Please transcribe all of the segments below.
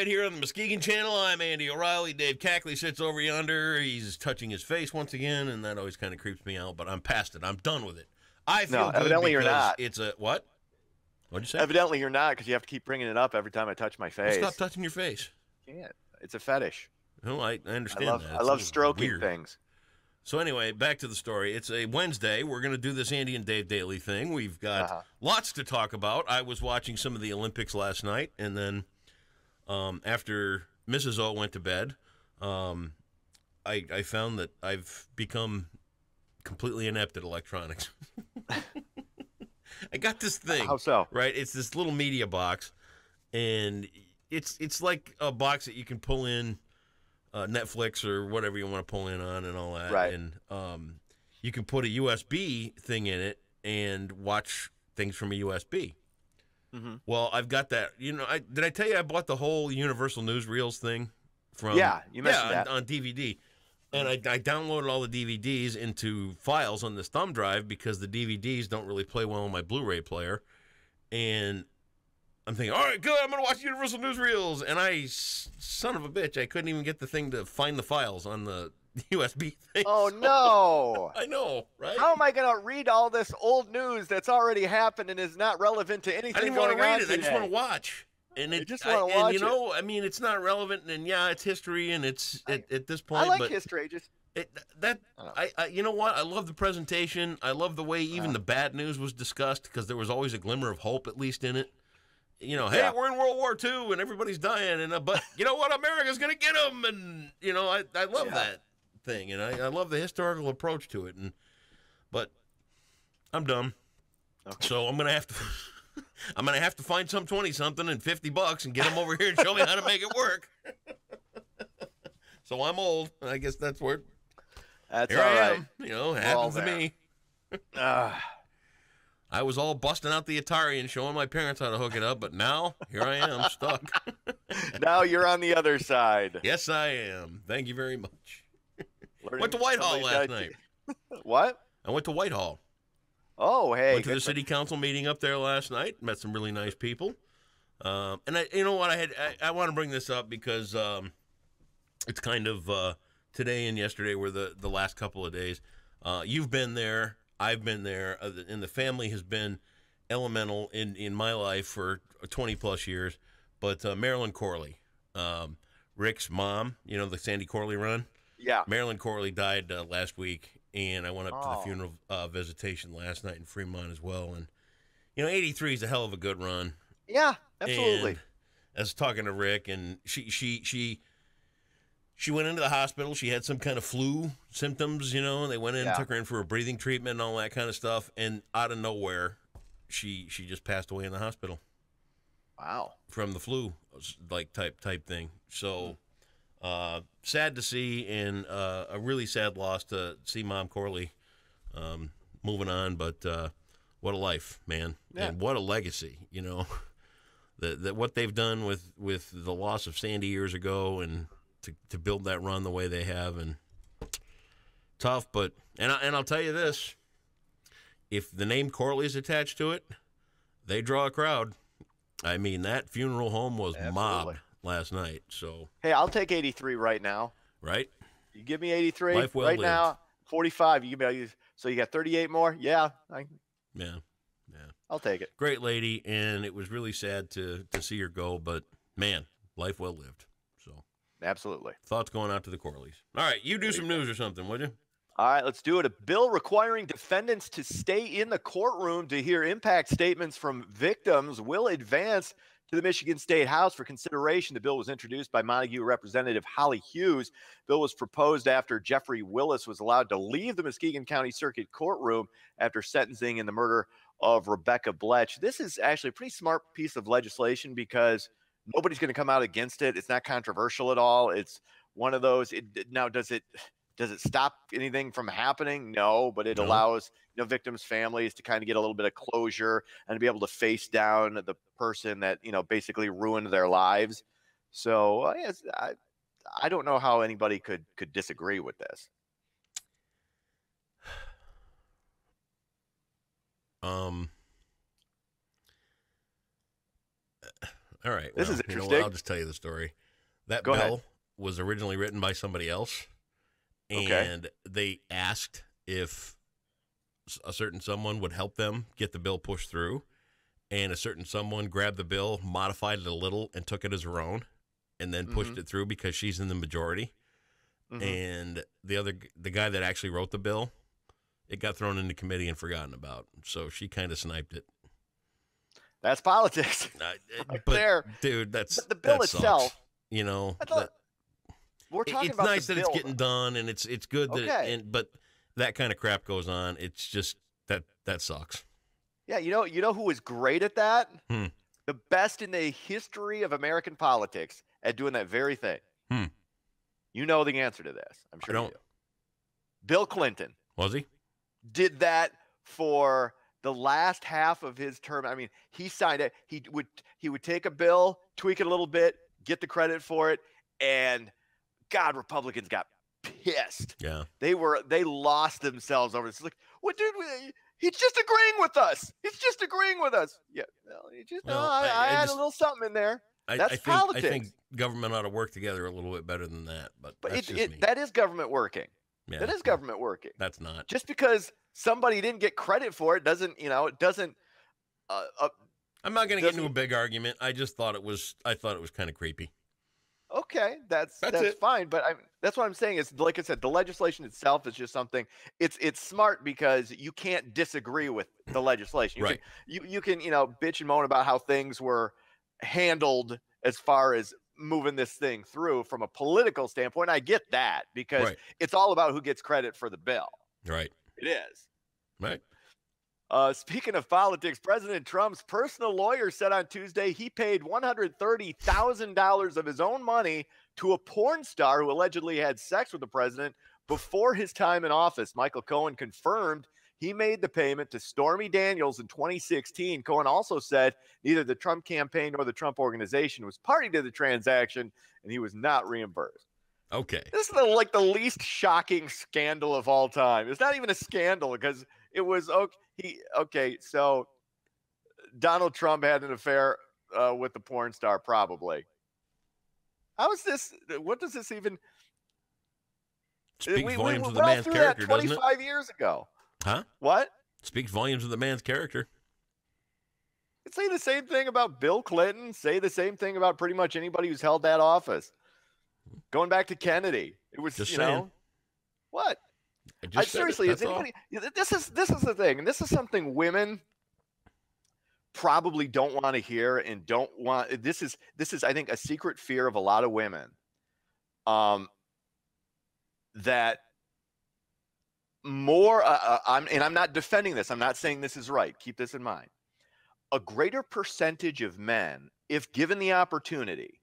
right here on the Muskegon Channel. I'm Andy O'Reilly. Dave Cackley sits over yonder. He's touching his face once again, and that always kind of creeps me out, but I'm past it. I'm done with it. I feel good evidently because you're not. it's a what? What'd you say? Evidently you're not, because you have to keep bringing it up every time I touch my face. Well, stop touching your face. Can't. It's a fetish. No, I understand that. I love stroking weird. things. So anyway, back to the story. It's a Wednesday. We're going to do this Andy and Dave Daily thing. We've got lots to talk about. I was watching some of the Olympics last night, and then after Mrs. O went to bed, I found that I've become completely inept at electronics. I got this thing. How so? Right? It's this little media box, and it's like a box that you can pull in Netflix or whatever you want to pull in on and all that. Right. And you can put a USB thing in it and watch things from a USB. Mm-hmm. Well, I've got that. You know, did I tell you I bought the whole Universal Newsreels thing from? Yeah, you mentioned that. On DVD. And I downloaded all the DVDs into files on this thumb drive because the DVDs don't really play well on my Blu-ray player. And I'm thinking, all right, good, I'm going to watch Universal Newsreels. And son of a bitch, I couldn't even get the thing to find the files on the USB thing. Oh, no. I know, right? How am I going to read all this old news that's already happened and is not relevant to anything I didn't going want to read on it. today? I just want to watch. And you know, I mean, it's not relevant, and yeah, it's history, and it's at this point. I like but history. Just you know what? I love the presentation. I love the way even the bad news was discussed because there was always a glimmer of hope, at least in it. You know, hey, we're in World War II and everybody's dying, and but you know what? America's gonna get them, and you know, I love that thing, and I love the historical approach to it, but I'm dumb, so I'm gonna have to. I'm going to have to find some 20-something and $50 and get them over here and show me how to make it work. So I'm old. I guess that's where that's here all I right. am. You know, it happens to me. I was all busting out the Atari and showing my parents how to hook it up, but now here I am stuck. Now you're on the other side. Yes, I am. Thank you very much. Went to Whitehall last night. What? I went to Whitehall. Oh, hey. Went to the city council meeting up there last night. Met some really nice people. And you know what? I want to bring this up because it's kind of today and yesterday were the last couple of days. You've been there. I've been there. And the family has been elemental in my life for 20-plus years. But Marilyn Corley, Rick's mom, you know, the Sandy Corley run? Yeah. Marilyn Corley died last week. And I went up to the funeral visitation last night in Fremont as well. And, you know, 83 is a hell of a good run. Yeah, absolutely. And I was talking to Rick, and she went into the hospital. She had some kind of flu symptoms, you know, and they went in and took her in for a breathing treatment and all that kind of stuff. And out of nowhere, she just passed away in the hospital. Wow. From the flu, like type thing. So... sad to see, and a really sad loss to see Mom Corley moving on. But what a life, man, and what a legacy, you know. That what they've done with the loss of Sandy years ago, and to build that run the way they have, and tough. But and I'll tell you this: if the name Corley is attached to it, they draw a crowd. I mean, that funeral home was mobbed last night. So hey, I'll take 83 right now. Right? You give me 83 Life well right lived. now. 45. You give me so you got 38 more. Yeah. Yeah. I'll take it. Great lady, and it was really sad to see her go. But man, life well lived. So absolutely. Thoughts going out to the Corleys. All right, you do some news or something, would you? All right, let's do it. A bill requiring defendants to stay in the courtroom to hear impact statements from victims will advance to the Michigan State House for consideration. The bill was introduced by Montague Representative Holly Hughes. The bill was proposed after Jeffrey Willis was allowed to leave the Muskegon County Circuit courtroom after sentencing in the murder of Rebecca Bletch. This is actually a pretty smart piece of legislation because nobody's going to come out against it. It's not controversial at all. It's one of those. Now, does it stop anything from happening? No, but it allows victims' families to kind of get a little bit of closure and to be able to face down the person that basically ruined their lives. So I don't know how anybody could disagree with this. All right. This well, is you know interesting. what? I'll just tell you the story. That Go ahead. bill was originally written by somebody else, Okay. and they asked if a certain someone would help them get the bill pushed through, and a certain someone grabbed the bill, modified it a little, and took it as her own, and then pushed it through because she's in the majority. And the guy that actually wrote the bill, it got thrown into committee and forgotten about. So she kind of sniped it. That's politics. But there. dude, But the bill that itself, sucks. You know, we're talking it's about nice the that bill. it's getting done, and it's good that Okay. but that kind of crap goes on. It's just that sucks. Yeah, you know who is great at that? Hmm. The best in the history of American politics at doing that very thing. You know the answer to this. I'm sure I you don't. do. Bill Clinton Was he? did that for the last half of his term. I mean, he signed it. He would take a bill, tweak it a little bit, get the credit for it, and God, Republicans got pissed. Yeah. They lost themselves over this. It's like, what dude? He's just agreeing with us. He's just agreeing with us. Yeah. Well, I had a little something in there. That's politics. I think government ought to work together a little bit better than that. But that's just me. That is government working. Yeah, that is government working. That's not. Just because somebody didn't get credit for it doesn't. It doesn't. I'm not going to get into a big argument. I just thought it was. I thought it was kind of creepy. Okay, that's fine. But that's what I'm saying is, like I said, the legislation itself is just something. It's smart because you can't disagree with the legislation. Right. You can bitch and moan about how things were handled as far as moving this thing through from a political standpoint. I get that because it's all about who gets credit for the bill. Right. It is. Right. Speaking of politics, President Trump's personal lawyer said on Tuesday he paid $130,000 of his own money to a porn star who allegedly had sex with the president before his time in office. Michael Cohen confirmed he made the payment to Stormy Daniels in 2016. Cohen also said neither the Trump campaign nor the Trump organization was party to the transaction, and he was not reimbursed. Okay. This is the least shocking scandal of all time. It's not even a scandal because it was okay. So Donald Trump had an affair with the porn star, probably. How is this? What does this even? Speaks volumes of the man's character, doesn't it? 25 years ago. Huh? What? Speaks volumes of the man's character. Say the same thing about Bill Clinton. Say the same thing about pretty much anybody who's held that office. Going back to Kennedy, it was just saying. What? Seriously, is anybody? This is the thing, and this is something women probably don't want to hear and don't want. This is I think a secret fear of a lot of women. That more. I'm not defending this. I'm not saying this is right. Keep this in mind. A greater percentage of men, if given the opportunity,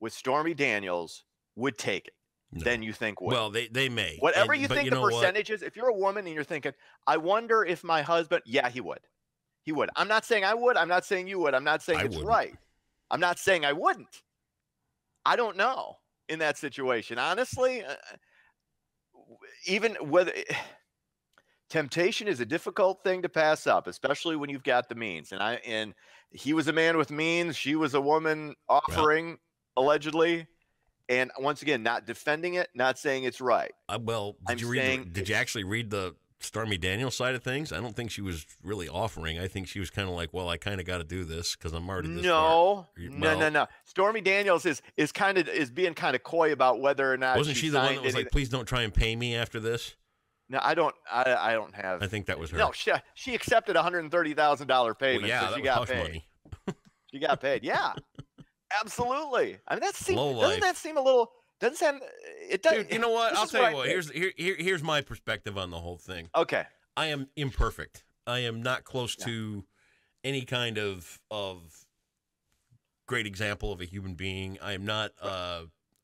with Stormy Daniels, would take it. Than you think would. Well, they may. Whatever you think the percentage is, if you're a woman and you're thinking, I wonder if my husband, yeah, he would. He would. I'm not saying I would. I'm not saying you would. I'm not saying it's right. I'm not saying I wouldn't. I don't know in that situation. Honestly, even whether temptation is a difficult thing to pass up, especially when you've got the means. And he was a man with means. She was a woman offering, allegedly. And once again, not defending it, not saying it's right. Did you actually read the Stormy Daniels side of things? I don't think she was really offering. I think she was kind of like, well, I kind of got to do this because I'm already this far. No. Stormy Daniels is being kind of coy about whether or not wasn't she the one that was like, please don't try and pay me after this? No, I don't have. I think that was her. No, she accepted $130,000 payment. Well, yeah, so she that got was paid. Money. She got paid. Yeah. Absolutely. I mean, doesn't that seem a little? Doesn't sound. It does. Dude, you know what? I'll tell you what. Here's my perspective on the whole thing. Okay. I am imperfect. I am not close to any kind of great example of a human being. I am not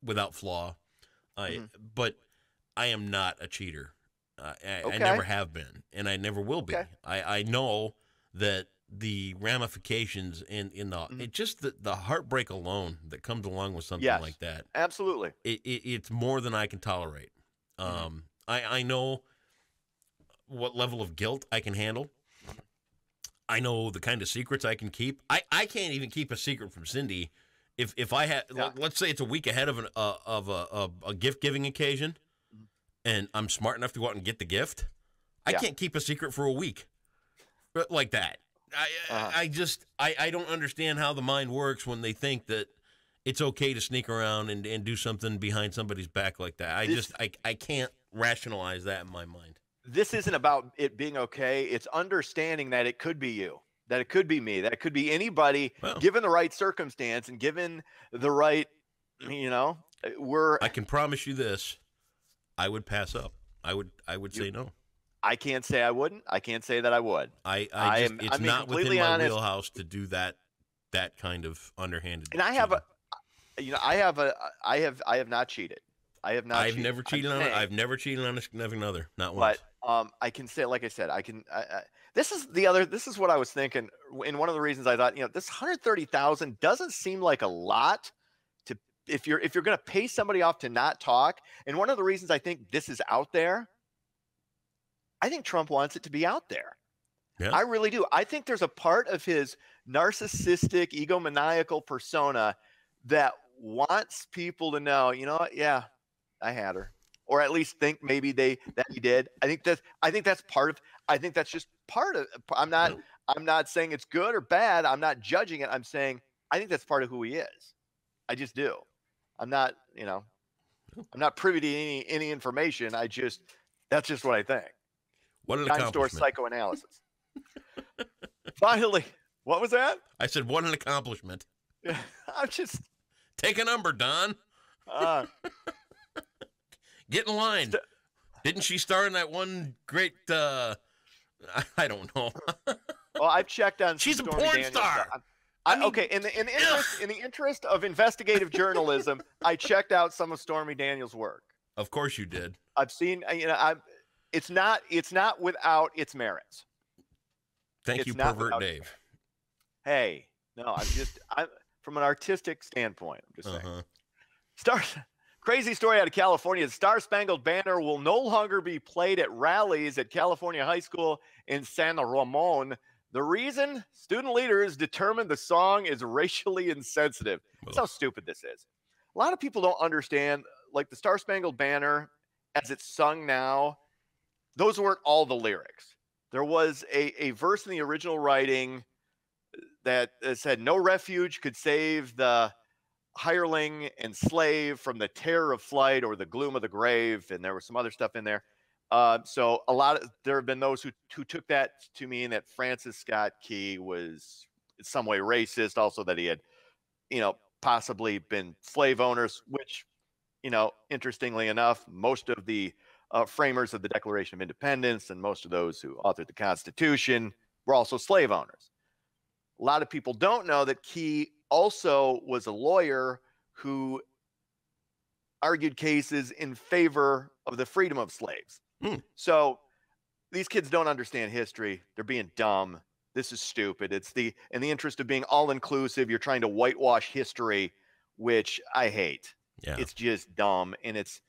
without flaw. But I am not a cheater. I never have been, and I never will be. I know that the ramifications in the heartbreak alone that comes along with something like that. Absolutely. It's more than I can tolerate. I know what level of guilt I can handle. I know the kind of secrets I can keep. I can't even keep a secret from Cindy. If I had, let's say it's a week ahead of a gift giving occasion, and I'm smart enough to go out and get the gift, I can't keep a secret for a week, like that. I don't understand how the mind works when they think that it's okay to sneak around and do something behind somebody's back like that. I can't rationalize that in my mind. This isn't about it being okay. It's understanding that it could be you, that it could be me, that it could be anybody, given the right circumstance and given the right, I can promise you this. I would pass up. I would say no. I can't say I wouldn't. I can't say that I would. It's not within my wheelhouse to do that kind of underhanded. And I have not cheated. I've never cheated on it. I've never cheated on a significant other. Not once. But I can say, like I said, this is what I was thinking. And one of the reasons I thought, this 130,000 doesn't seem like a lot if you're going to pay somebody off to not talk. And one of the reasons I think this is out there, I think Trump wants it to be out there. Yeah. I really do. I think there's a part of his narcissistic, egomaniacal persona that wants people to know, what? Yeah, I had her, or at least think maybe that he did. I think that's part of. I think that's just part of. I'm not saying it's good or bad. I'm not judging it. I'm saying I think that's part of who he is. I just do. I'm not privy to any information. That's just what I think. What an accomplishment. Store psychoanalysis. Finally, what was that? I said, what an accomplishment. I'm just. Take a number, Don. Get in line. Didn't she star in that one great, I don't know. Well, I've checked on. She's a porn star. Okay, in the interest of investigative journalism, I checked out some of Stormy Daniels' work. Of course you did. I've seen, it's not without its merits. Thank you, pervert Dave. Hey, no, I'm from an artistic standpoint. I'm just saying. Crazy story out of California. The Star Spangled Banner will no longer be played at rallies at California High School in San Ramon. The reason? Student leaders determined the song is racially insensitive. That's how stupid this is. A lot of people don't understand, like the Star Spangled Banner, as it's sung now, those weren't all the lyrics. There was a verse in the original writing that said, no refuge could save the hireling and slave from the terror of flight or the gloom of the grave. And there was some other stuff in there. So there have been those who took that to mean that Francis Scott Key was in some way racist. Also that he had, possibly been slave owners, which, interestingly enough, most of the framers of the Declaration of Independence and most of those who authored the Constitution were also slave owners. A lot of people don't know that Key also was a lawyer who argued cases in favor of the freedom of slaves. So these kids don't understand history. They're being dumb. This is stupid. It's in the interest of being all inclusive, you're trying to whitewash history, which I hate. Yeah. It's just dumb. And it's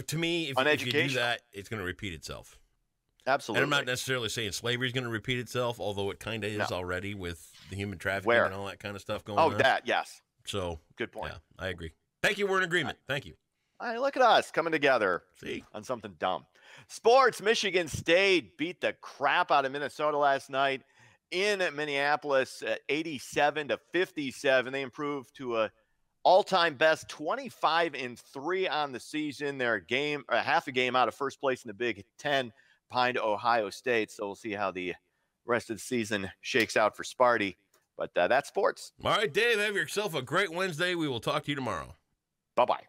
to me, if you do that, it's going to repeat itself. Absolutely. And I'm not necessarily saying slavery is going to repeat itself, although it kind of is already with the human trafficking and all that kind of stuff going on. Oh, that, yes. So good point. Yeah, I agree. Thank you. We're in agreement. Thank you. All right, look at us coming together on something dumb. Sports, Michigan State beat the crap out of Minnesota last night in Minneapolis at 87-57. They improved to a all-time best 25-3 on the season. They're half a game out of first place in the Big Ten behind Ohio State. So we'll see how the rest of the season shakes out for Sparty. But that's sports. All right, Dave, have yourself a great Wednesday. We will talk to you tomorrow. Bye-bye.